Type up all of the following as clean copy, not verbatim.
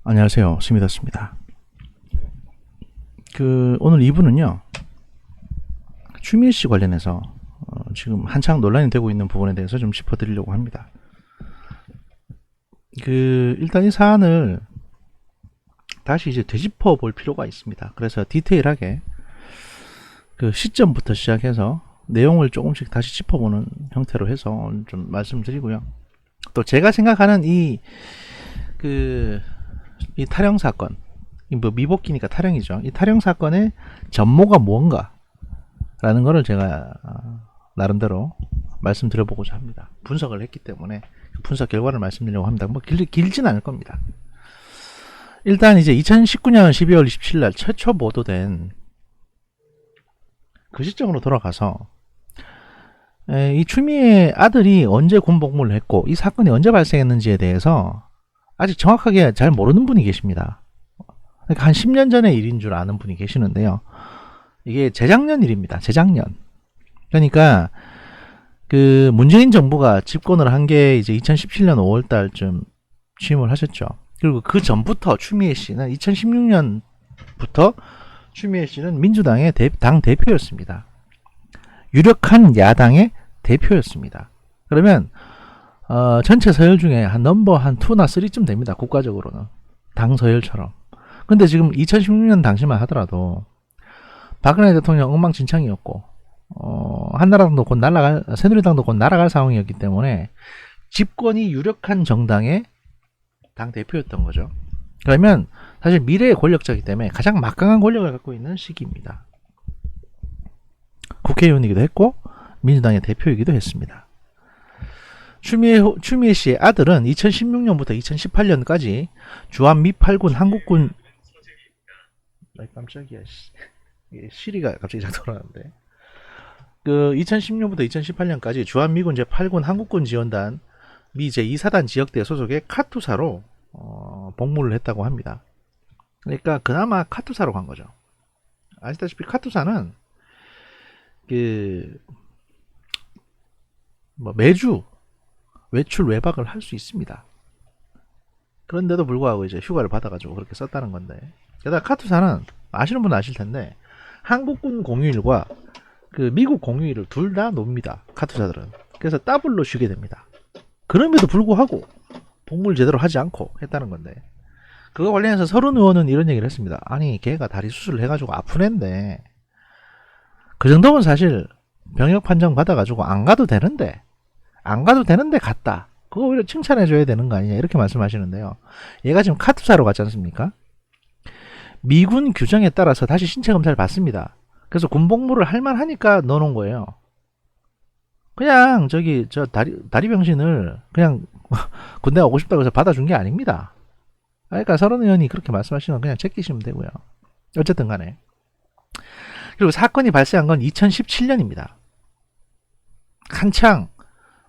안녕하세요. 스미더스입니다. 오늘 2부는요, 추미애 씨 관련해서 지금 한창 논란이 되고 있는 부분에 대해서 좀 짚어드리려고 합니다. 일단 이 사안을 다시 이제 되짚어 볼 필요가 있습니다. 그래서 디테일하게 그 시점부터 시작해서 내용을 조금씩 다시 짚어보는 형태로 해서 좀 말씀드리고요. 또 제가 생각하는 이 탈영 사건, 뭐 미복귀니까 탈영이죠. 이 탈영 사건의 전모가 무언가라는 거를 제가 나름대로 말씀드려보고자 합니다. 분석을 했기 때문에 그 분석 결과를 말씀드리려고 합니다. 뭐 길진 않을 겁니다. 일단 이제 2019년 12월 27일 날 최초 보도된 그 시점으로 돌아가서 이 추미애 아들이 언제 군복무를 했고 이 사건이 언제 발생했는지에 대해서 아직 정확하게 잘 모르는 분이 계십니다. 그러니까 한 10년 전의 일인 줄 아는 분이 계시는데요. 이게 재작년 일입니다. 재작년. 그러니까 문재인 정부가 집권을 한 게 이제 2017년 5월 달쯤 취임을 하셨죠. 그리고 그 전부터 추미애 씨는 2016년부터 추미애 씨는 민주당의 당 대표였습니다. 유력한 야당의 대표였습니다. 그러면 전체 서열 중에 한 넘버 한 2나 3쯤 됩니다. 국가적으로는. 당 서열처럼. 근데 지금 2016년 당시만 하더라도 박근혜 대통령 엉망진창이었고 한나라당도 곧 새누리당도 곧 날아갈 상황이었기 때문에 집권이 유력한 정당의 당 대표였던 거죠. 그러면 사실 미래의 권력자이기 때문에 가장 막강한 권력을 갖고 있는 시기입니다. 국회의원이기도 했고 민주당의 대표이기도 했습니다. 추미애 씨의 아들은 2016년부터 2018년까지 주한 미 8군 한국군 깜짝이야 시리가 갑자기 작동하는데 2016년부터 2018년까지 주한미군 제8군 한국군 지원단 미 제2사단 지역대 소속의 카투사로 복무를 했다고 합니다. 그러니까 그나마 카투사로 간 거죠. 아시다시피 카투사는 매주 외출 외박을 할 수 있습니다. 그런데도 불구하고 이제 휴가를 받아가지고 그렇게 썼다는 건데, 게다가 카투사는 아시는 분은 아실 텐데 한국군 공휴일과 미국 공휴일을 둘 다 놉니다. 카투사들은. 그래서 더블로 쉬게 됩니다. 그럼에도 불구하고 복무를 제대로 하지 않고 했다는 건데, 그거 관련해서 서른 의원은 이런 얘기를 했습니다. 아니 걔가 다리 수술을 해가지고 아픈 애인데 그 정도면 사실 병역 판정 받아가지고 안 가도 되는데 갔다. 그거 오히려 칭찬해줘야 되는 거 아니냐 이렇게 말씀하시는데요. 얘가 지금 카투사로 갔지 않습니까? 미군 규정에 따라서 다시 신체 검사를 받습니다. 그래서 군복무를 할만하니까 넣어놓은 거예요. 그냥 다리 병신을 그냥 군대 가고 싶다고 해서 받아준 게 아닙니다. 그러니까 서른 의원이 그렇게 말씀하시면 그냥 제끼시면 되고요. 어쨌든 간에. 그리고 사건이 발생한 건 2017년입니다. 한창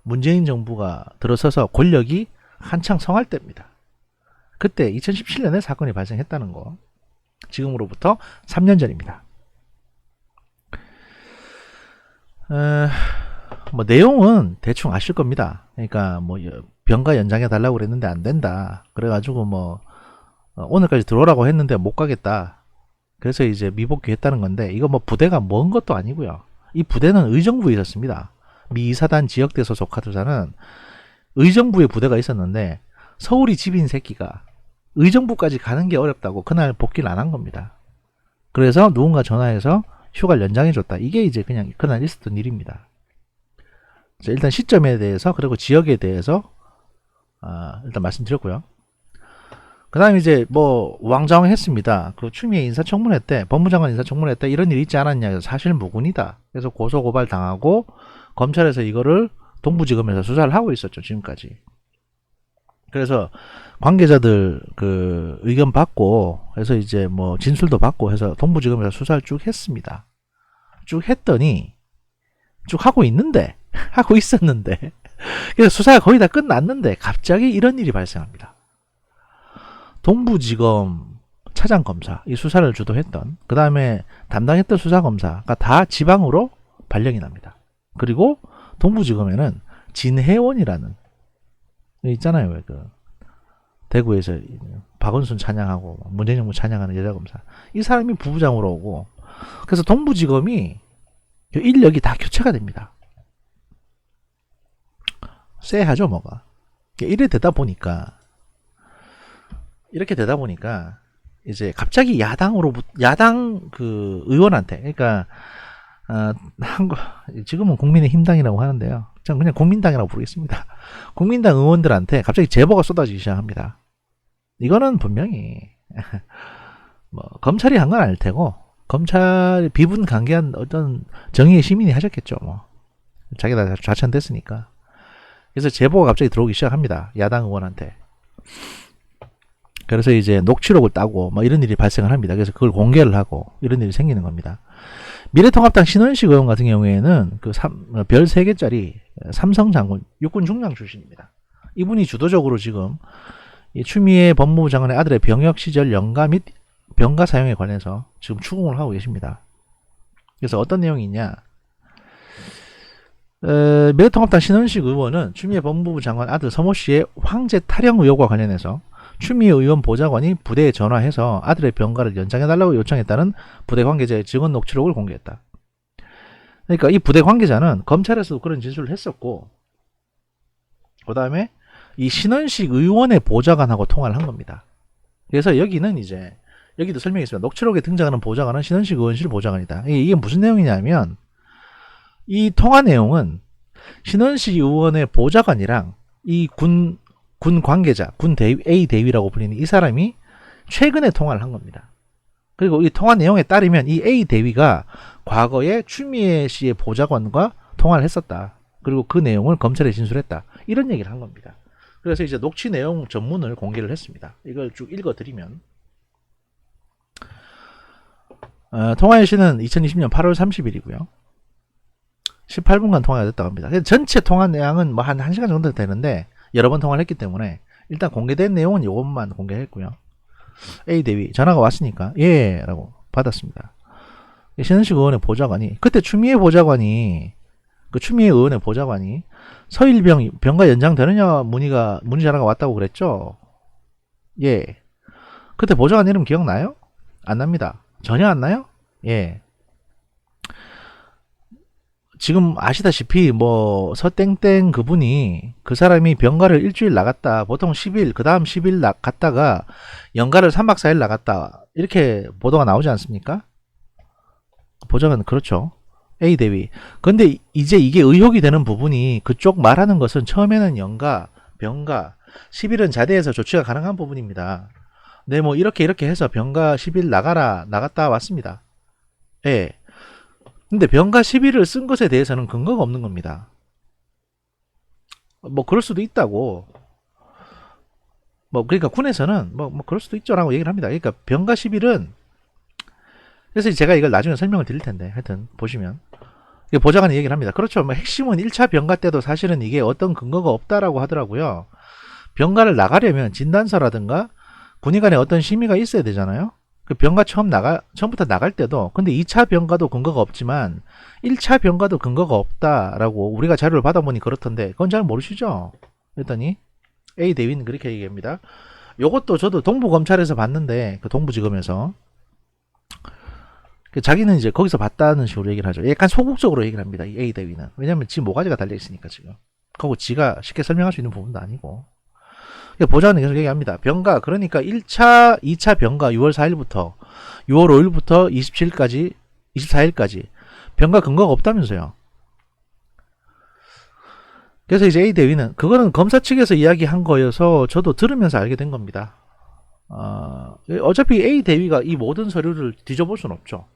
문재인 정부가 들어서서 권력이 한창 성할 때입니다. 그때 2017년에 사건이 발생했다는 거. 지금으로부터 3년 전입니다. 내용은 대충 아실 겁니다. 그러니까 병가 연장해 달라고 그랬는데 안 된다. 그래가지고 오늘까지 들어오라고 했는데 못 가겠다. 그래서 이제 미복귀 했다는 건데, 이거 부대가 먼 것도 아니고요. 이 부대는 의정부에 있었습니다. 미 2사단 지역대 소속 카투사는 의정부에 부대가 있었는데 서울이 집인 새끼가 의정부까지 가는 게 어렵다고 그날 복귀를 안 한 겁니다. 그래서 누군가 전화해서 휴가를 연장해줬다. 이게 이제 그냥 그날 있었던 일입니다. 일단 시점에 대해서 그리고 지역에 대해서 일단 말씀드렸고요. 그 다음에 이제 왕좌왕했습니다. 추미애 인사청문회 때, 법무장관 인사청문회 때 이런 일이 있지 않았냐. 사실 무근이다. 그래서 고소고발 당하고 검찰에서 이거를 동부지검에서 수사를 하고 있었죠. 지금까지. 그래서 관계자들 의견 받고 해서 이제 진술도 받고 해서 동부지검에서 수사를 쭉 했습니다. 쭉 했더니 쭉 하고 있었는데 그래서 수사가 거의 다 끝났는데 갑자기 이런 일이 발생합니다. 동부지검 차장검사, 이 수사를 주도했던, 그 다음에 담당했던 수사검사가 다 지방으로 발령이 납니다. 그리고 동부지검에는 진혜원이라는 있잖아요. 대구에서 박원순 찬양하고 문재인 정부 찬양하는 여자검사. 이 사람이 부부장으로 오고, 그래서 동부지검이 인력이 다 교체가 됩니다. 쎄하죠 뭐가. 이렇게 되다 보니까 이제 갑자기 야당 그 의원한테, 그러니까 지금은 국민의힘당이라고 하는데요. 전 그냥 국민당이라고 부르겠습니다. 국민당 의원들한테 갑자기 제보가 쏟아지기 시작합니다. 이거는 분명히 뭐 검찰이 한 건 아닐 테고, 검찰이 비분간개한 어떤 정의의 시민이 하셨겠죠. 뭐 자기가 좌천됐으니까. 그래서 제보가 갑자기 들어오기 시작합니다. 야당 의원한테. 그래서 이제 녹취록을 따고 뭐 이런 일이 발생을 합니다. 그래서 그걸 공개를 하고 이런 일이 생기는 겁니다. 미래통합당 신원식 의원 같은 경우에는 별 3개짜리 삼성 장군 육군 중장 출신입니다. 이분이 주도적으로 지금 이 추미애 법무부 장관의 아들의 병역 시절 연가 및 병가 사용에 관해서 지금 추궁을 하고 계십니다. 그래서 어떤 내용이 있냐? 미래통합당 신원식 의원은 추미애 법무부 장관 아들 서모 씨의 황제 탈영 의혹과 관련해서 추미애 의원 보좌관이 부대에 전화해서 아들의 병가를 연장해달라고 요청했다는 부대 관계자의 증언 녹취록을 공개했다. 그러니까 이 부대 관계자는 검찰에서도 그런 진술을 했었고, 그 다음에 이 신원식 의원의 보좌관하고 통화를 한 겁니다. 그래서 여기는 이제 여기도 설명이 있습니다. 녹취록에 등장하는 보좌관은 신원식 의원실 보좌관이다. 이게 무슨 내용이냐면, 이 통화 내용은 신원식 의원의 보좌관이랑 이 군 관계자, 군 대위, A 대위라고 불리는 이 사람이 최근에 통화를 한 겁니다. 그리고 이 통화 내용에 따르면 이 A 대위가 과거에 추미애 씨의 보좌관과 통화를 했었다. 그리고 그 내용을 검찰에 진술했다. 이런 얘기를 한 겁니다. 그래서 이제 녹취 내용 전문을 공개를 했습니다. 이걸 쭉 읽어드리면, 통화 여시는 2020년 8월 30일이고요. 18분간 통화가 됐다고 합니다. 전체 통화 내용은 뭐 한 1시간 정도 되는데 여러 번 통화를 했기 때문에 일단 공개된 내용은 이것만 공개했고요. A 대위 전화가 왔으니까 예 라고 받았습니다. 신원식 의원의 보좌관이, 그때 추미애 의원의 보좌관이 서일병 병가 연장되느냐 문의 전화가 왔다고 그랬죠. 예. 그때 보좌관 이름 기억나요? 안 납니다. 전혀 안 나요? 예. 지금 아시다시피 뭐 서땡땡 그분이, 그 사람이 병가를 일주일 나갔다, 보통 10일, 그 다음 10일 갔다가 연가를 3박 4일 나갔다, 이렇게 보도가 나오지 않습니까? 보좌관, 그렇죠. A 대위. 근데 이제 이게 의혹이 되는 부분이, 그쪽 말하는 것은 처음에는 연가, 병가, 10일은 자대에서 조치가 가능한 부분입니다. 네, 뭐 이렇게 해서 병가 10일 나갔다 왔습니다. 예. 근데 병가 10일을 쓴 것에 대해서는 근거가 없는 겁니다. 뭐 그럴 수도 있다고. 뭐 그러니까 군에서는 뭐 그럴 수도 있죠라고 얘기를 합니다. 그러니까 병가 10일은, 그래서 제가 이걸 나중에 설명을 드릴 텐데, 하여튼 보시면 보좌관이 얘기를 합니다. 그렇죠. 뭐 핵심은 1차 병가 때도 사실은 이게 어떤 근거가 없다라고 하더라고요. 병가를 나가려면 진단서라든가 군의 간에 어떤 심의가 있어야 되잖아요. 그 병가 처음부터 나갈 때도, 근데 2차 병가도 근거가 없지만 1차 병가도 근거가 없다라고 우리가 자료를 받아보니 그렇던데, 그건 잘 모르시죠? 그랬더니 A 대위는 그렇게 얘기합니다. 요것도 저도 동부검찰에서 봤는데, 그 동부지검에서 자기는 이제 거기서 봤다는 식으로 얘기를 하죠. 약간 소극적으로 얘기를 합니다. 이 A 대위는. 왜냐면 지금 모가지가 달려있으니까 지금. 그거 지가 쉽게 설명할 수 있는 부분도 아니고. 보좌관은 계속 얘기합니다. 병가, 그러니까 1차, 2차 병가 6월 4일부터 6월 5일부터 27일까지, 24일까지 병가 근거가 없다면서요. 그래서 이제 A 대위는, 그거는 검사 측에서 이야기한 거여서 저도 들으면서 알게 된 겁니다. 어차피 A 대위가 이 모든 서류를 뒤져볼 수는 없죠.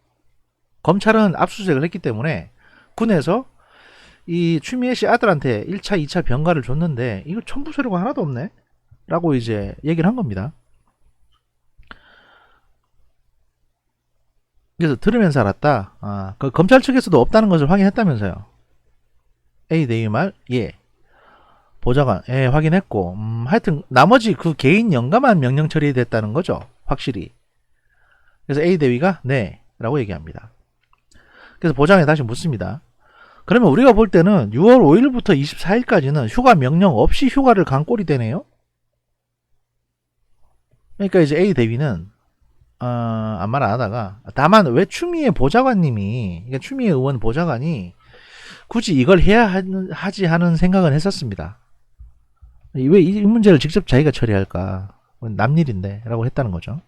검찰은 압수수색을 했기 때문에 군에서 이 추미애 씨 아들한테 1차, 2차 병가를 줬는데 이거 첨부 서류가 하나도 없네? 라고 이제 얘기를 한 겁니다. 그래서 들으면서 알았다. 그 검찰 측에서도 없다는 것을 확인했다면서요. A 대위 말, 예. 보좌관, 예, 확인했고, 하여튼 나머지 그 개인 연가만 명령 처리됐다는 거죠. 확실히. 그래서 A 대위가 네 라고 얘기합니다. 그래서 보좌관이 다시 묻습니다. 그러면 우리가 볼 때는 6월 5일부터 24일까지는 휴가 명령 없이 휴가를 간 꼴이 되네요. 그러니까 이제 A 대위는 아무 말 안 하다가 다만 왜 추미애 보좌관님이 그러니까 추미애 의원 보좌관이 굳이 이걸 해야 하지 하는 생각은 했었습니다. 왜 이 문제를 직접 자기가 처리할까? 남 일인데 라고 했다는 거죠.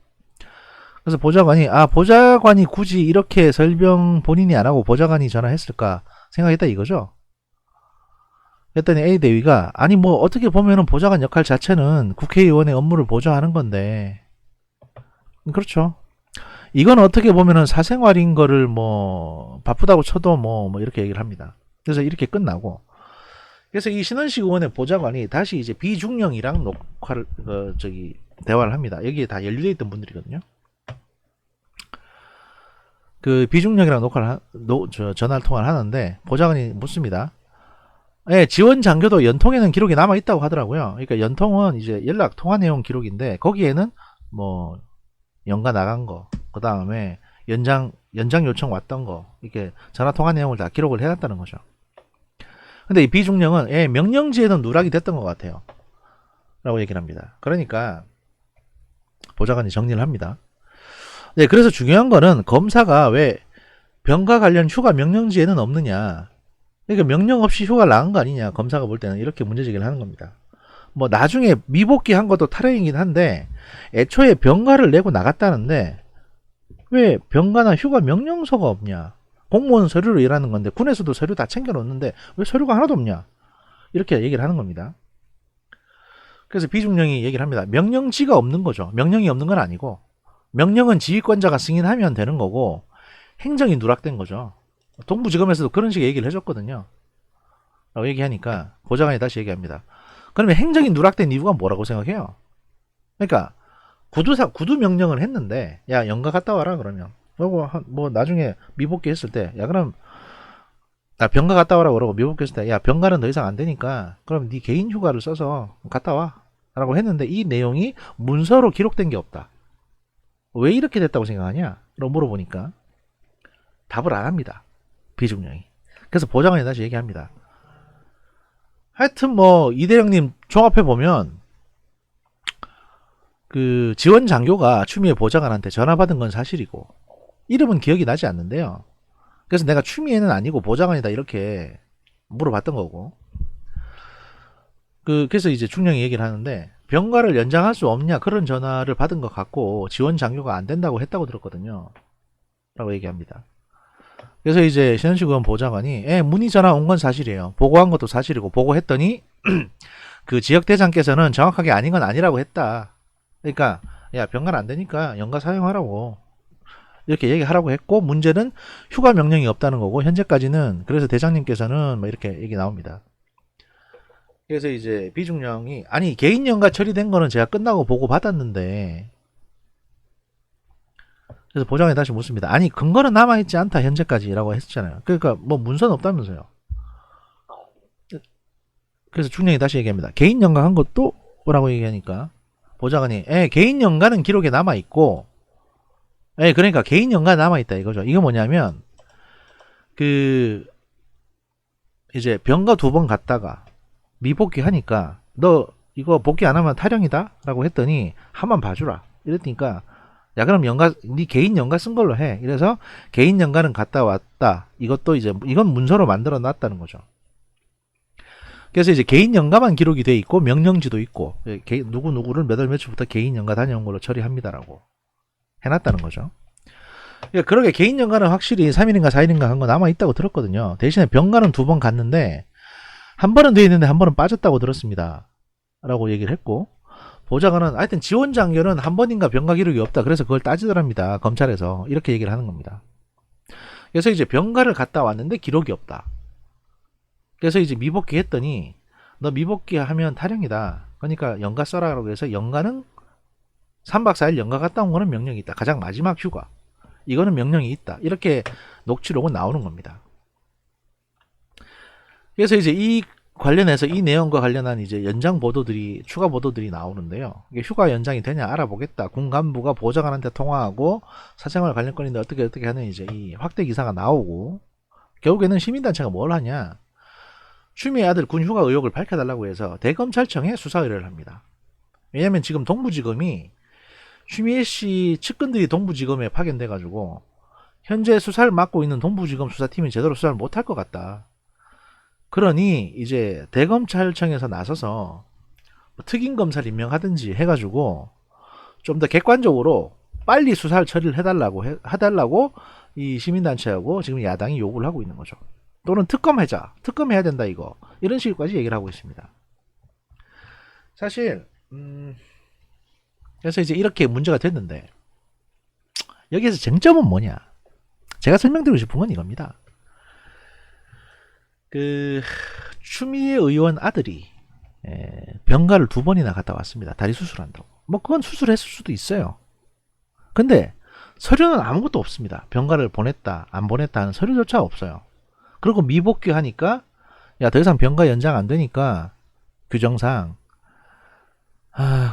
그래서 보좌관이 굳이 이렇게 설명 본인이 안 하고 보좌관이 전화했을까 생각했다 이거죠. 그랬더니 A 대위가 아니 뭐 어떻게 보면은 보좌관 역할 자체는 국회의원의 업무를 보좌하는 건데 그렇죠. 이건 어떻게 보면은 사생활인 거를 뭐 바쁘다고 쳐도 뭐 이렇게 얘기를 합니다. 그래서 이렇게 끝나고 그래서 이 신원식 의원의 보좌관이 다시 이제 비중령이랑 녹화를 대화를 합니다. 여기에 다 연루돼 있던 분들이거든요. 그 비중령이랑 전화를 통화를 하는데 보좌관이 묻습니다. 예, 지원 장교도 연통에는 기록이 남아 있다고 하더라고요. 그러니까 연통은 이제 연락 통화 내용 기록인데 거기에는 뭐 연가 나간 거, 그 다음에 연장 요청 왔던 거 이렇게 전화 통화 내용을 다 기록을 해놨다는 거죠. 근데 이 비중령은 명령지에는 누락이 됐던 것 같아요. 라고 얘기를 합니다. 그러니까 보좌관이 정리를 합니다. 네, 그래서 중요한 거는 검사가 왜 병가 관련 휴가 명령지에는 없느냐. 그러니까 명령 없이 휴가를 나간 거 아니냐. 검사가 볼 때는 이렇게 문제제기를 하는 겁니다. 뭐 나중에 미복귀 한 것도 타령이긴 한데 애초에 병가를 내고 나갔다는데 왜 병가나 휴가 명령서가 없냐. 공무원 서류로 일하는 건데 군에서도 서류 다 챙겨놓는데 왜 서류가 하나도 없냐. 이렇게 얘기를 하는 겁니다. 그래서 비중령이 얘기를 합니다. 명령지가 없는 거죠. 명령이 없는 건 아니고 명령은 지휘권자가 승인하면 되는 거고 행정이 누락된 거죠. 동부지검에서도 그런 식의 얘기를 해줬거든요. 라고 얘기하니까 보좌관이 다시 얘기합니다. 그러면 행정이 누락된 이유가 뭐라고 생각해요? 그러니까 구두 명령을 했는데 야 연가 갔다 와라 그러면 뭐 나중에 미복귀 했을 때 야 그럼 나 병가 갔다 와라 그러고 미복귀 했을 때 야 병가는 더 이상 안 되니까 그럼 네 개인 휴가를 써서 갔다 와 라고 했는데 이 내용이 문서로 기록된 게 없다. 왜 이렇게 됐다고 생각하냐? 라고 물어보니까 답을 안 합니다. 비중령이. 그래서 보좌관이 다시 얘기합니다. 하여튼 뭐 이대령님 종합해보면 그 지원 장교가 추미애 보좌관한테 전화 받은 건 사실이고 이름은 기억이 나지 않는데요. 그래서 내가 추미애는 아니고 보좌관이다 이렇게 물어봤던 거고 그래서 이제 중령이 얘기를 하는데 병가를 연장할 수 없냐 그런 전화를 받은 것 같고 지원 장교가 안 된다고 했다고 들었거든요. 라고 얘기합니다. 그래서 이제 신원식 의원 보좌관이 문의 전화 온 건 사실이에요. 보고한 것도 사실이고 보고했더니 그 지역대장께서는 정확하게 아닌 건 아니라고 했다. 그러니까 야 병가는 안 되니까 연가 사용하라고 이렇게 얘기하라고 했고 문제는 휴가 명령이 없다는 거고 현재까지는 그래서 대장님께서는 뭐 이렇게 얘기 나옵니다. 그래서 이제 비중령이 아니 개인 연가 처리된 거는 제가 끝나고 보고 받았는데 그래서 보좌관이 다시 묻습니다. 아니 근거는 남아있지 않다 현재까지라고 했잖아요. 그러니까 뭐 문서는 없다면서요. 그래서 중령이 다시 얘기합니다. 개인 연가 한 것도 라고 얘기하니까 보좌관이 개인 연가는 기록에 남아있고 그러니까 개인 연가 남아있다 이거죠. 이거 뭐냐면 그 이제 병가 2번 갔다가 미복귀 하니까 너 이거 복귀 안 하면 타령이다 라고 했더니 한번 봐주라 이랬으니까 야 그럼 네 개인 연가 쓴 걸로 해. 이래서 개인 연가는 갔다 왔다. 이것도 이제 이건 문서로 만들어 놨다는 거죠. 그래서 이제 개인 연가만 기록이 돼 있고 명령지도 있고 누구를 몇 월 며칠부터 개인 연가 다녀온 걸로 처리합니다라고 해놨다는 거죠. 그러니까 그러게 개인 연가는 확실히 3일인가 4일인가 한 거 남아 있다고 들었거든요. 대신에 병가는 2번 갔는데 한 번은 돼 있는데 한 번은 빠졌다고 들었습니다. 라고 얘기를 했고 보좌관은 하여튼 지원 장교는 한 번인가 병가 기록이 없다. 그래서 그걸 따지더랍니다. 검찰에서. 이렇게 얘기를 하는 겁니다. 그래서 이제 병가를 갔다 왔는데 기록이 없다. 그래서 이제 미복귀 했더니 너 미복귀 하면 타령이다. 그러니까 연가 써라라고 해서 연가는 3박 4일 연가 갔다 온 거는 명령이 있다. 가장 마지막 휴가. 이거는 명령이 있다. 이렇게 녹취록은 나오는 겁니다. 그래서 이제 이 관련해서 이 내용과 관련한 이제 연장 보도들이 추가 보도들이 나오는데요. 이게 휴가 연장이 되냐 알아보겠다. 군 간부가 보좌관한테 통화하고 사생활 관련 건인데 어떻게 하는 이제 이 확대 기사가 나오고 결국에는 시민단체가 뭘 하냐. 추미애 아들 군 휴가 의혹을 밝혀달라고 해서 대검찰청에 수사 의뢰를 합니다. 왜냐하면 지금 동부지검이 추미애 씨 측근들이 동부지검에 파견돼가지고 현재 수사를 맡고 있는 동부지검 수사팀이 제대로 수사를 못할 것 같다. 그러니 이제 대검찰청에서 나서서 뭐 특임 검사를 임명하든지 해가지고 좀 더 객관적으로 빨리 수사를 처리를 해달라고 이 시민단체하고 지금 야당이 요구를 하고 있는 거죠. 또는 특검하자, 특검해야 된다 이거 이런 식으로까지 얘기를 하고 있습니다. 사실 그래서 이제 이렇게 문제가 됐는데 여기에서 쟁점은 뭐냐? 제가 설명드리고 싶은 건 이겁니다. 그 추미애 의원 아들이 병가를 2번이나 갔다 왔습니다. 다리 수술한다고. 뭐 그건 수술했을 수도 있어요. 근데 서류는 아무것도 없습니다. 병가를 보냈다 안 보냈다 하는 서류조차 없어요. 그리고 미복귀하니까 야 더 이상 병가 연장 안 되니까 규정상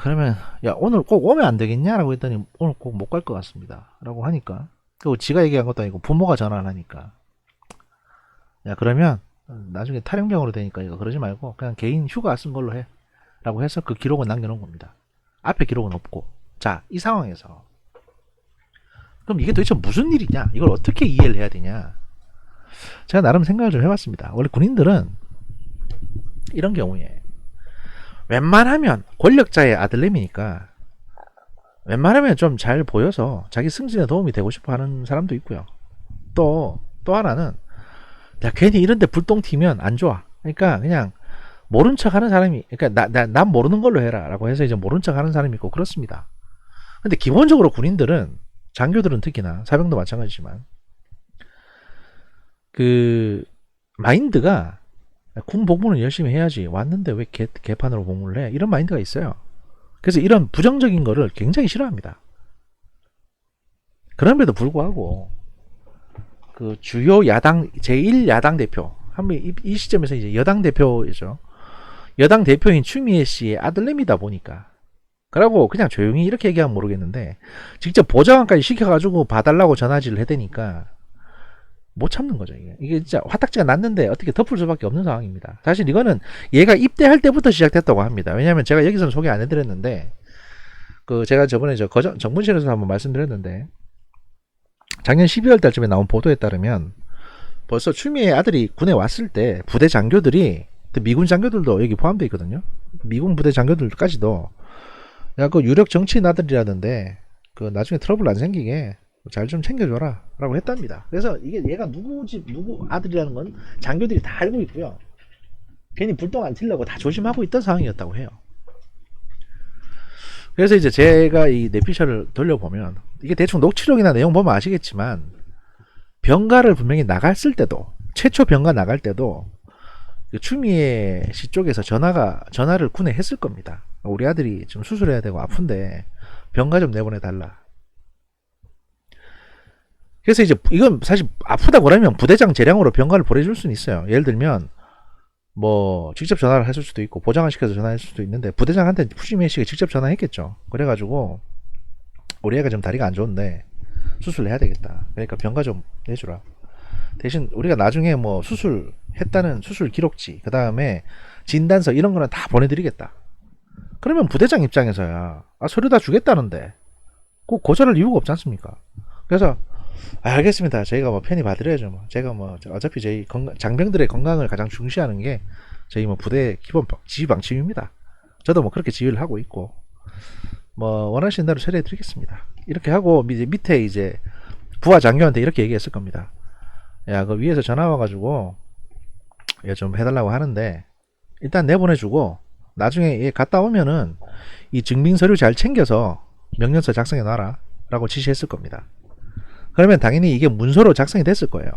그러면 야 오늘 꼭 오면 안 되겠냐라고 했더니 오늘 꼭 못 갈 것 같습니다 라고 하니까 그리고 지가 얘기한 것도 아니고 부모가 전화를 하니까 야 그러면 나중에 탈영병으로 되니까 이거 그러지 말고 그냥 개인 휴가 쓴 걸로 해 라고 해서 그 기록은 남겨놓은 겁니다. 앞에 기록은 없고. 자, 이 상황에서 그럼 이게 도대체 무슨 일이냐, 이걸 어떻게 이해를 해야 되냐, 제가 나름 생각을 좀 해봤습니다. 원래 군인들은 이런 경우에 웬만하면 권력자의 아들내미니까 웬만하면 좀 잘 보여서 자기 승진에 도움이 되고 싶어 하는 사람도 있고요. 또 하나는 야 괜히 이런데 불똥 튀면 안 좋아. 그러니까 그냥 모른 척 하는 사람이, 그러니까 난 모르는 걸로 해라 라고 해서 이제 모른 척 하는 사람이 있고 그렇습니다. 근데 기본적으로 군인들은, 장교들은 특히나, 사병도 마찬가지지만 그 마인드가 군 복무는 열심히 해야지 왔는데 왜 개판으로 복무를 해, 이런 마인드가 있어요. 그래서 이런 부정적인 거를 굉장히 싫어합니다. 그럼에도 불구하고 그 주요 야당 제1야당 대표, 이 시점에서 이제 여당 대표이죠. 여당 대표인 추미애 씨의 아들내미다 보니까, 그러고 그냥 조용히 이렇게 얘기하면 모르겠는데 직접 보좌관까지 시켜가지고 봐달라고 전화질을 해대니까 못 참는 거죠. 이게 진짜 화딱지가 났는데 어떻게 덮을 수밖에 없는 상황입니다. 사실 이거는 얘가 입대할 때부터 시작됐다고 합니다. 왜냐하면 제가 여기서는 소개 안 해드렸는데 그 제가 저번에 정문실에서 한번 말씀드렸는데 작년 12월 달쯤에 나온 보도에 따르면 벌써 추미애 아들이 군에 왔을 때 부대 장교들이, 미군 장교들도 여기 포함되어 있거든요. 미군 부대 장교들까지도 야 그 유력 정치인 아들이라던데 그 나중에 트러블 안 생기게 잘 좀 챙겨줘라 라고 했답니다. 그래서 이게 얘가 누구 아들이라는 건 장교들이 다 알고 있고요. 괜히 불똥 안 튀려고 다 조심하고 있던 상황이었다고 해요. 그래서 이제 제가 이 내피셜을 돌려보면 이게 대충 녹취록이나 내용 보면 아시겠지만 병가를 분명히 나갔을 때도, 최초 병가 나갈 때도 추미애 씨 쪽에서 전화를 군에 했을 겁니다. 우리 아들이 좀 수술해야 되고 아픈데 병가 좀 내보내달라. 그래서 이제 이건 사실 아프다고 그러면 부대장 재량으로 병가를 보내줄 수는 있어요. 예를 들면 뭐 직접 전화를 했을 수도 있고 보장을 시켜서 전화했을 수도 있는데 부대장한테 추미애 씨가 직접 전화했겠죠. 그래가지고 우리 애가 좀 다리가 안 좋은데 수술을 해야 되겠다. 그러니까 병가 좀 내주라. 대신 우리가 나중에 뭐 수술했다는 수술 기록지, 그 다음에 진단서 이런 거는 다 보내드리겠다. 그러면 부대장 입장에서야 서류 다 주겠다는데 꼭 거절할 이유가 없지 않습니까? 그래서 알겠습니다. 저희가 뭐 편히 봐드려야죠. 뭐 제가 뭐 어차피 저희 장병들의 건강을 가장 중시하는 게 저희 뭐 부대 기본 지휘 방침입니다. 저도 뭐 그렇게 지휘를 하고 있고 뭐 원하시는 대로 처리해드리겠습니다. 이렇게 하고 밑에 이제 부하 장교한테 이렇게 얘기했을 겁니다. 야, 그 위에서 전화 와가지고 좀 해달라고 하는데 일단 내보내주고 나중에 얘 갔다 오면은 이 증빙 서류 잘 챙겨서 명령서 작성해 놔라 라고 지시했을 겁니다. 그러면 당연히 이게 문서로 작성이 됐을 거예요.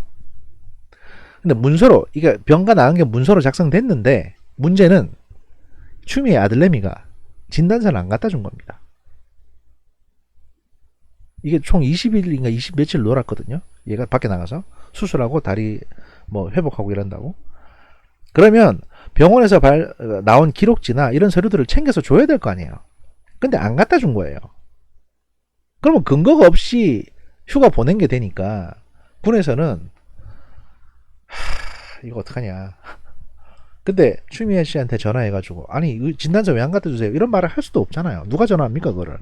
근데 문서로, 이게 병가 나간 게 문서로 작성됐는데 문제는 추미애 아들내미가 진단서를 안 갖다 준 겁니다. 이게 총 20일인가 20 며칠 놀았거든요. 얘가 밖에 나가서 수술하고 다리 뭐 회복하고 이런다고. 그러면 병원에서 나온 기록지나 이런 서류들을 챙겨서 줘야 될 거 아니에요. 근데 안 갖다 준 거예요. 그러면 근거가 없이 휴가 보낸 게 되니까 군에서는 이거 어떡하냐. 근데 추미애 씨한테 전화해가지고 아니 진단서 왜 안 갖다 주세요 이런 말을 할 수도 없잖아요. 누가 전화합니까 그거를.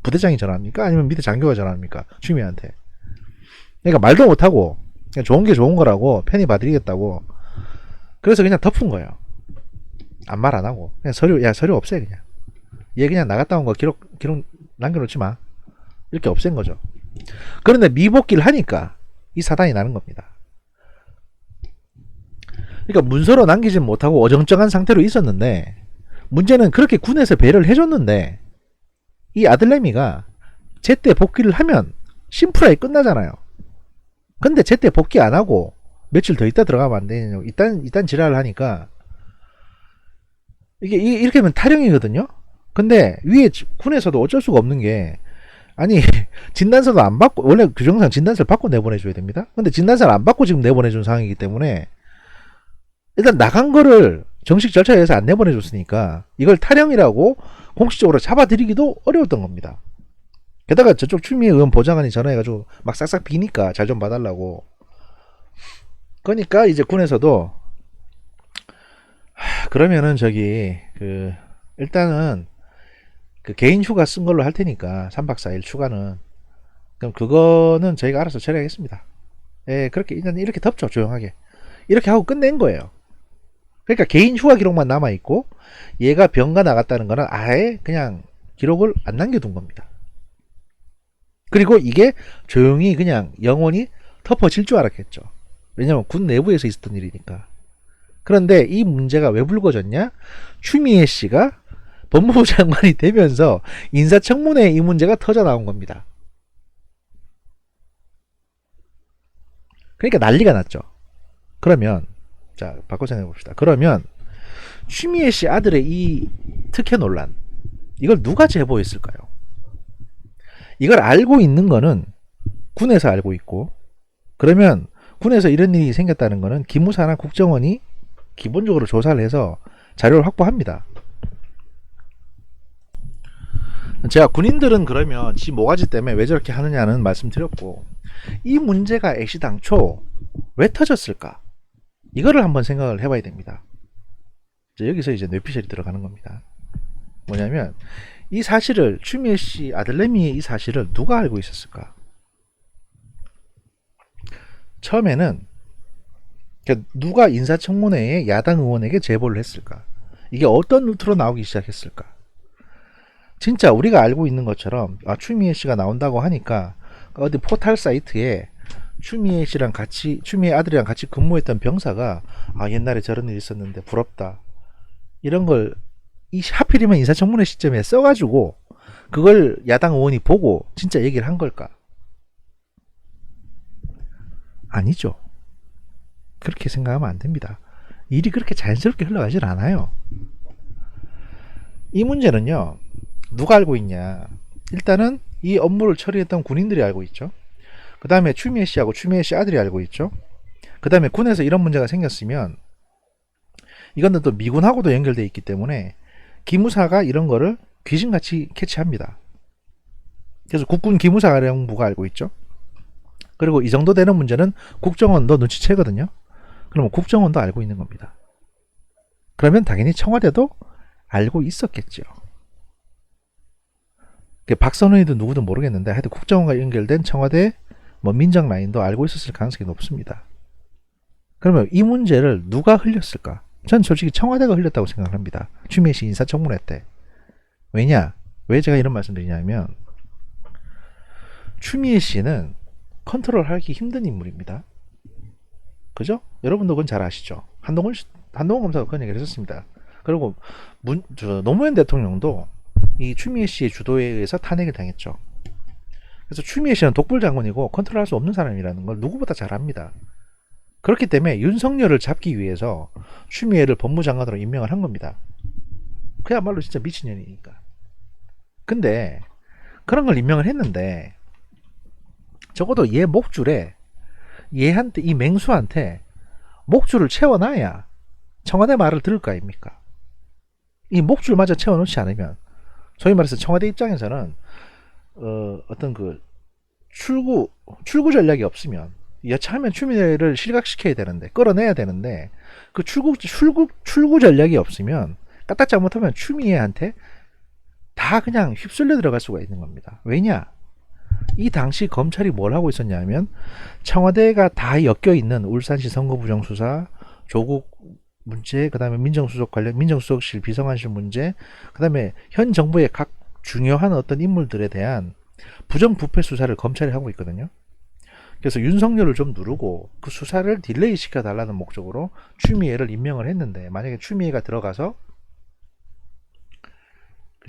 부대장이 전화합니까? 아니면 밑에 장교가 전화합니까? 추미애한테. 그러니까 말도 못하고 그냥 좋은 게 좋은 거라고 편히 봐드리겠다고. 그래서 그냥 덮은 거예요. 아무 말 안 하고 그냥 서류 없애 그냥. 얘 그냥 나갔다 온 거 기록 남겨놓지 마. 이렇게 없앤 거죠. 그런데 미복귀를 하니까 이 사단이 나는 겁니다. 그러니까 문서로 남기진 못하고 어정쩡한 상태로 있었는데 문제는 그렇게 군에서 배려를 해줬는데 이 아들내미가 제때 복귀를 하면 심플하게 끝나잖아요. 근데 제때 복귀 안 하고 며칠 더 있다 들어가면 안 되냐고 일단 지랄을 하니까 이게 이렇게 하면 탈영이거든요. 근데 위에 군에서도 어쩔 수가 없는 게 아니 진단서도 안 받고 원래 규정상 진단서를 받고 내보내줘야 됩니다. 근데 진단서를 안 받고 지금 내보내준 상황이기 때문에 일단 나간 거를 정식 절차에 의해서 안 내보내줬으니까 이걸 탈영이라고 공식적으로 잡아들이기도 어려웠던 겁니다. 게다가 저쪽 추미애 의원 보좌관이 전화해가지고 막 싹싹 비니까 잘 좀 봐달라고. 그러니까 이제 군에서도 그러면은 일단은 그 개인 휴가 쓴 걸로 할 테니까 3박 4일 추가는 그럼 그거는 저희가 알아서 처리하겠습니다. 예, 그렇게 일단 이렇게 덮죠. 조용하게 이렇게 하고 끝낸 거예요. 그러니까 개인 휴가 기록만 남아있고 얘가 병가 나갔다는 거는 아예 그냥 기록을 안 남겨둔 겁니다. 그리고 이게 조용히 그냥 영원히 덮어질 줄 알았겠죠. 왜냐면 군 내부에서 있었던 일이니까. 그런데 이 문제가 왜 불거졌냐? 추미애 씨가 법무부 장관이 되면서 인사청문회에 이 문제가 터져 나온 겁니다. 그러니까 난리가 났죠. 그러면 자, 바꿔 생각해 봅시다. 그러면 추미애 씨 아들의 이 특혜 논란 이걸 누가 제보했을까요? 이걸 알고 있는 거는 군에서 알고 있고 그러면 군에서 이런 일이 생겼다는 거는 기무사나 국정원이 기본적으로 조사를 해서 자료를 확보합니다. 제가 군인들은 그러면 지 모가지 때문에 왜 저렇게 하느냐는 말씀드렸고 이 문제가 애시당초 왜 터졌을까? 이거를 한번 생각을 해봐야 됩니다. 여기서 이제 뇌피셜이 들어가는 겁니다. 뭐냐면 이 사실을 추미애 씨 아들내미의 이 사실을 누가 알고 있었을까? 처음에는 누가 인사청문회에 야당 의원에게 제보를 했을까? 이게 어떤 루트로 나오기 시작했을까? 진짜 우리가 알고 있는 것처럼 추미애 씨가 나온다고 하니까 어디 포털 사이트에 추미애 씨랑 같이 추미애 아들이랑 같이 근무했던 병사가 옛날에 저런 일이 있었는데 부럽다 이런 걸 하필이면 인사청문회 시점에 써가지고 그걸 야당 의원이 보고 진짜 얘기를 한 걸까? 아니죠. 그렇게 생각하면 안 됩니다. 일이 그렇게 자연스럽게 흘러가질 않아요. 이 문제는요 누가 알고 있냐? 일단은 이 업무를 처리했던 군인들이 알고 있죠. 그 다음에 추미애 씨하고 추미애 씨 아들이 알고 있죠. 그 다음에 군에서 이런 문제가 생겼으면 이거는 또 미군하고도 연결되어 있기 때문에 기무사가 이런 거를 귀신같이 캐치합니다. 그래서 국군 기무사령부가 알고 있죠. 그리고 이 정도 되는 문제는 국정원도 눈치채거든요. 그러면 국정원도 알고 있는 겁니다. 그러면 당연히 청와대도 알고 있었겠죠. 박선원이든 누구든 모르겠는데 하여튼 국정원과 연결된 청와대 민정 라인도 알고 있었을 가능성이 높습니다. 그러면 이 문제를 누가 흘렸을까? 전 솔직히 청와대가 흘렸다고 생각을 합니다. 추미애 씨 인사청문회 때. 왜냐? 왜 제가 이런 말씀 드리냐면 추미애 씨는 컨트롤하기 힘든 인물입니다. 그죠? 여러분도 그건 잘 아시죠? 한동훈 검사가 그런 얘기를 했었습니다. 그리고 노무현 대통령도 이 추미애 씨의 주도에 의해서 탄핵을 당했죠. 그래서 추미애 씨는 독불 장군이고 컨트롤할 수 없는 사람이라는 걸 누구보다 잘 압니다. 그렇기 때문에 윤석열을 잡기 위해서 추미애를 법무장관으로 임명을 한 겁니다. 그야말로 진짜 미친년이니까. 근데 그런 걸 임명을 했는데 적어도 얘 목줄에 얘한테 이 맹수한테 목줄을 채워놔야 청와대 말을 들을 거 아닙니까? 이 목줄마저 채워놓지 않으면 소위 말해서 청와대 입장에서는 어떤 그 출구 전략이 없으면 여차하면 추미애를 실각시켜야 되는데 끌어내야 되는데 그 출구 전략이 없으면 까딱 잘못하면 추미애한테 다 그냥 휩쓸려 들어갈 수가 있는 겁니다. 왜냐? 이 당시 검찰이 뭘 하고 있었냐면 청와대가 다 엮여 있는 울산시 선거 부정 수사, 조국 문제, 그다음에 민정수석 관련 민정수석실 비서관실 문제, 그다음에 현 정부의 각 중요한 어떤 인물들에 대한 부정부패 수사를 검찰이 하고 있거든요. 그래서 윤석열을 좀 누르고 그 수사를 딜레이 시켜 달라는 목적으로 추미애를 임명을 했는데, 만약에 추미애가 들어가서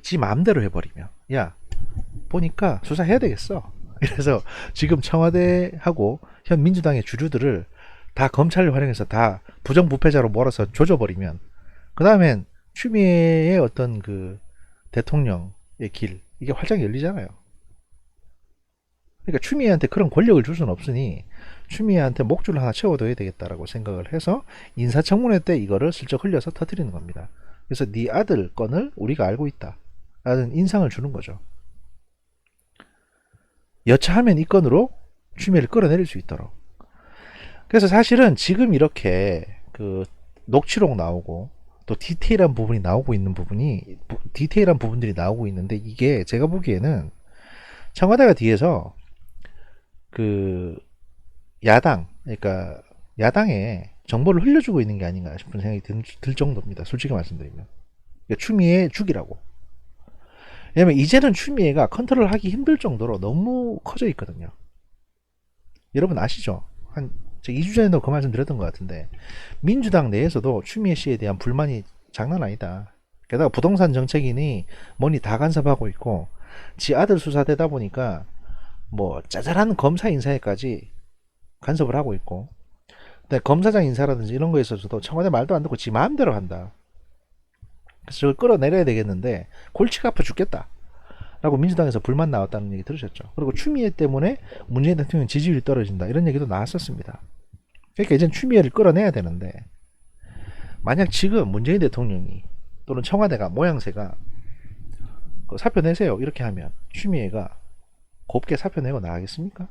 지 마음대로 해버리면, 야 보니까 수사해야 되겠어. 그래서 지금 청와대하고 현 민주당의 주류들을 다 검찰을 활용해서 다 부정부패자로 몰아서 조져버리면, 그 다음엔 추미애의 어떤 그 대통령의 길, 이게 활짝 열리잖아요. 그러니까 추미애한테 그런 권력을 줄 수는 없으니 추미애한테 목줄을 하나 채워둬야 되겠다라고 생각을 해서 인사청문회 때 이거를 슬쩍 흘려서 터뜨리는 겁니다. 그래서 네 아들 건을 우리가 알고 있다 라는 인상을 주는 거죠. 여차하면 이 건으로 추미애를 끌어내릴 수 있도록. 그래서 사실은 지금 이렇게 그 녹취록 나오고 또 디테일한 부분이 나오고 있는 디테일한 부분들이 나오고 있는데, 이게 제가 보기에는 청와대가 뒤에서 그 야당, 그러니까 야당에 정보를 흘려주고 있는 게 아닌가 싶은 생각이 들 정도입니다. 솔직히 말씀드리면. 그러니까 추미애 죽이라고. 왜냐면 이제는 추미애가 컨트롤하기 힘들 정도로 너무 커져 있거든요. 여러분 아시죠? 한 2주 전에도 그 말씀 드렸던 것 같은데, 민주당 내에서도 추미애 씨에 대한 불만이 장난 아니다. 게다가 부동산 정책인이 뭐니 다 간섭하고 있고, 지 아들 수사되다 보니까 뭐 짜잘한 검사 인사에까지 간섭을 하고 있고, 근데 검사장 인사라든지 이런 거에 있어서도 청와대 말도 안 듣고 지 마음대로 한다. 그래서 저걸 끌어내려야 되겠는데 골치가 아파 죽겠다 라고 민주당에서 불만 나왔다는 얘기 들으셨죠. 그리고 추미애 때문에 문재인 대통령 지지율이 떨어진다, 이런 얘기도 나왔었습니다. 그러니까 이젠 추미애를 끌어내야 되는데, 만약 지금 문재인 대통령이 또는 청와대가 모양새가 사표 내세요 이렇게 하면 추미애가 곱게 사표 내고 나가겠습니까?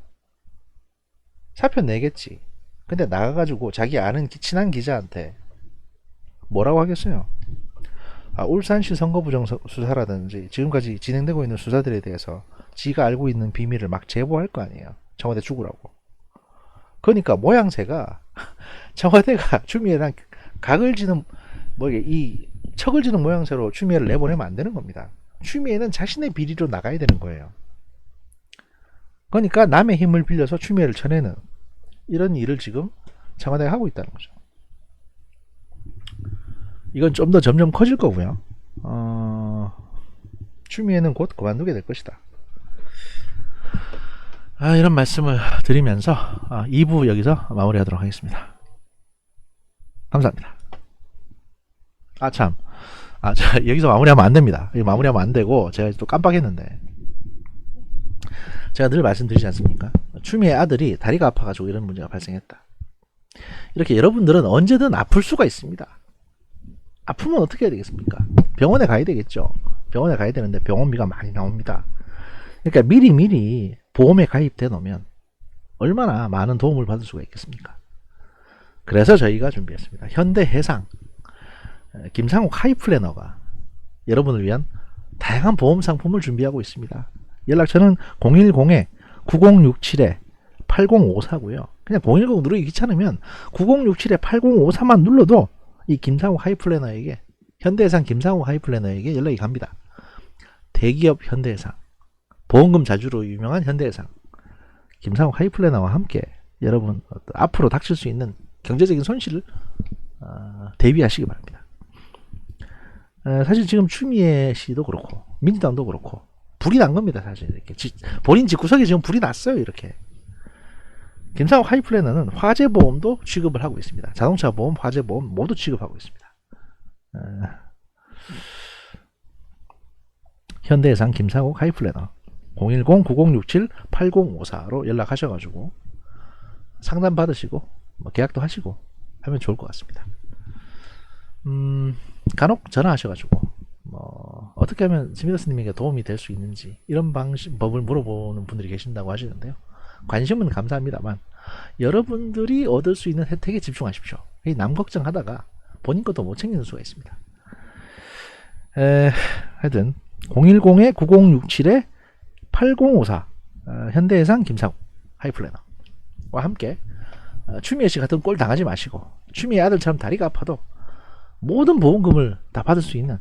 사표 내겠지. 근데 나가가지고 자기 아는 친한 기자한테 뭐라고 하겠어요? 울산시 선거부정 수사라든지 지금까지 진행되고 있는 수사들에 대해서 지가 알고 있는 비밀을 막 제보할 거 아니에요. 청와대 죽으라고. 그러니까 모양새가 청와대가 추미애랑 각을 지는 이 척을 지는 모양새로 추미애를 내보내면 안 되는 겁니다. 추미애는 자신의 비리로 나가야 되는 거예요. 그러니까 남의 힘을 빌려서 추미애를 쳐내는 이런 일을 지금 청와대가 하고 있다는 거죠. 이건 좀 더 점점 커질 거고요. 추미애는 곧 그만두게 될 것이다. 이런 말씀을 드리면서 2부 여기서 마무리하도록 하겠습니다. 감사합니다. 여기서 마무리하면 안 됩니다. 마무리하면 안 되고, 제가 또 깜빡했는데, 제가 늘 말씀드리지 않습니까? 추미애 아들이 다리가 아파가지고 이런 문제가 발생했다. 이렇게 여러분들은 언제든 아플 수가 있습니다. 아프면 어떻게 해야 되겠습니까? 병원에 가야 되겠죠. 병원에 가야 되는데 병원비가 많이 나옵니다. 그러니까 미리 보험에 가입돼 놓으면 얼마나 많은 도움을 받을 수가 있겠습니까? 그래서 저희가 준비했습니다. 현대해상 김상욱 하이플래너가 여러분을 위한 다양한 보험 상품을 준비하고 있습니다. 연락처는 010-9067-8054고요. 그냥 010 누르기 귀찮으면 9067-8054만 눌러도 이 김상욱 하이플래너에게, 현대해상 김상욱 하이플래너에게 연락이 갑니다. 대기업 현대해상, 보험금 자주로 유명한 현대해상, 김상욱 하이플래너와 함께 여러분 앞으로 닥칠 수 있는 경제적인 손실을 대비하시기 바랍니다. 사실 지금 추미애 씨도 그렇고 민주당도 그렇고 불이 난 겁니다. 사실 이렇게 본인 집구석에 지금 불이 났어요. 이렇게 김상욱 하이플래너는 화재보험도 취급을 하고 있습니다. 자동차 보험, 화재보험 모두 취급하고 있습니다. 현대해상 김상욱 하이플래너 010-9067-8054로 연락하셔가지고 상담 받으시고 계약도 하시고 하면 좋을 것 같습니다. 간혹 전화하셔가지고 어떻게 하면 스미더스님에게 도움이 될 수 있는지 이런 법을 물어보는 분들이 계신다고 하시는데요. 관심은 감사합니다만 여러분들이 얻을 수 있는 혜택에 집중하십시오. 남 걱정하다가 본인 것도 못 챙기는 수가 있습니다. 하여튼 010-9067-8054 현대해상 김상우 하이플래너와 함께 추미애 씨 같은 꼴 당하지 마시고 추미애 아들처럼 다리가 아파도 모든 보험금을 다 받을 수 있는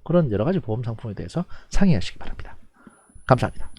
그런 여러 가지 보험 상품에 대해서 상의하시기 바랍니다. 감사합니다.